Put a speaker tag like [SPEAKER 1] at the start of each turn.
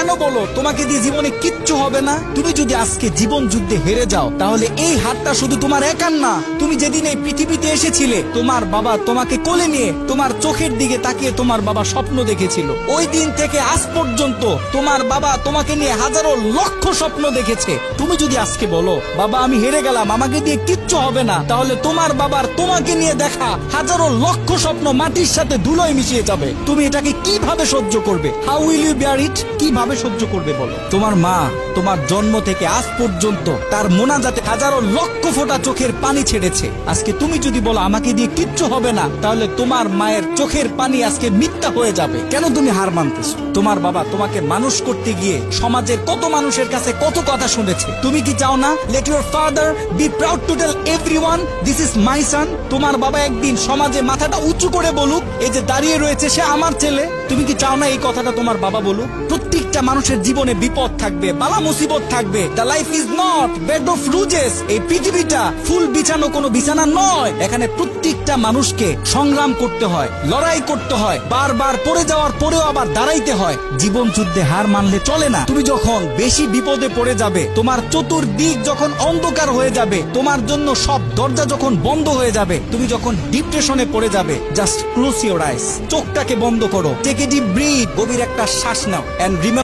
[SPEAKER 1] কেন বলো তোমাকে দিয়ে জীবনে কিচ্ছু হবে না? তুমি যদি আজকে জীবন যুদ্ধে হেরে যাও তাহলে এই হাতটা শুধু তোমার একার না। তুমি যেদিন এই পৃথিবীতে এসেছিলে তোমার বাবা তোমাকে কোলে নিয়ে তোমার চোখের দিকে তাকিয়ে তোমার বাবা স্বপ্ন দেখেছিল। ওই দিন থেকে আজ পর্যন্ত তোমার বাবা তোমাকে নিয়ে হাজারো লক্ষ স্বপ্ন দেখেছে। তুমি যদি আজকে বলো বাবা আমি হেরে গেলাম, আমাকে দিয়ে কিচ্ছু হবে না, তাহলে তোমার বাবার তোমাকে নিয়ে দেখা হাজারো লক্ষ স্বপ্ন মাটির সাথে ধুলোয় মিশিয়ে যাবে। তুমি এটাকে কিভাবে সহ্য করবে? হাউ উইল ইউ বিয়ার ইট? কিভাবে সহ্য করবে বলো? তোমার মা তোমার জন্ম থেকে আজ পর্যন্ত তার মোনাজাতে হাজারো লক্ষ ফোঁটা চোখের পানি ছেড়েছে। আজকে তুমি যদি বলো আমাকে দিয়ে কিচ্ছু হবে না, তাহলে তোমার মায়ের চোখের পানি আজকে মিথ্যা হয়ে যাবে। কেন তুমি হার মানতেছো? তোমার বাবা তোমাকে মানুষ করতে গিয়ে সমাজের কত মানুষের কাছে কত কথা শুনেছে। তুমি কি চাও না let your father be proud to tell everyone this is my son? তোমার বাবা একদিন সমাজে মাথাটা উঁচু করে বলুক এই যে দাঁড়িয়ে রয়েছে সে আমার ছেলে। তুমি কি চাও না এই কথাটা তোমার বাবা বলুক? প্রত্যেকটা মানুষের জীবনে বিপদ থাকবে, বালা মুসিবত থাকবে। The life is not bed of roses. এই পৃথিবীটা ফুল বিছানো কোনো বিছানা নয়। এখানে প্রত্যেকটা মানুষকে সংগ্রাম করতে হয়, লড়াই করতে হয়, বারবার পড়ে যাওয়ার পরেও আবার দাঁড়াইতে হয়। জীবন যুদ্ধে হার মানলে চলে না। তুমি যখন বেশি বিপদে পড়ে যাবে, তোমার চতুর্দিক যখন অন্ধকার হয়ে যাবে, তোমার জন্য সব দরজা যখন বন্ধ হয়ে যাবে, তুমি যখন ডিপ্রেশনে পড়ে যাবে, জাস্ট ক্লোজ ইওর আইস, চোখটাকে বন্ধ করো, টেক এ ডিপ ব্রিথ, গভীর একটা শ্বাস নাও, এন্ড রিমেম্বার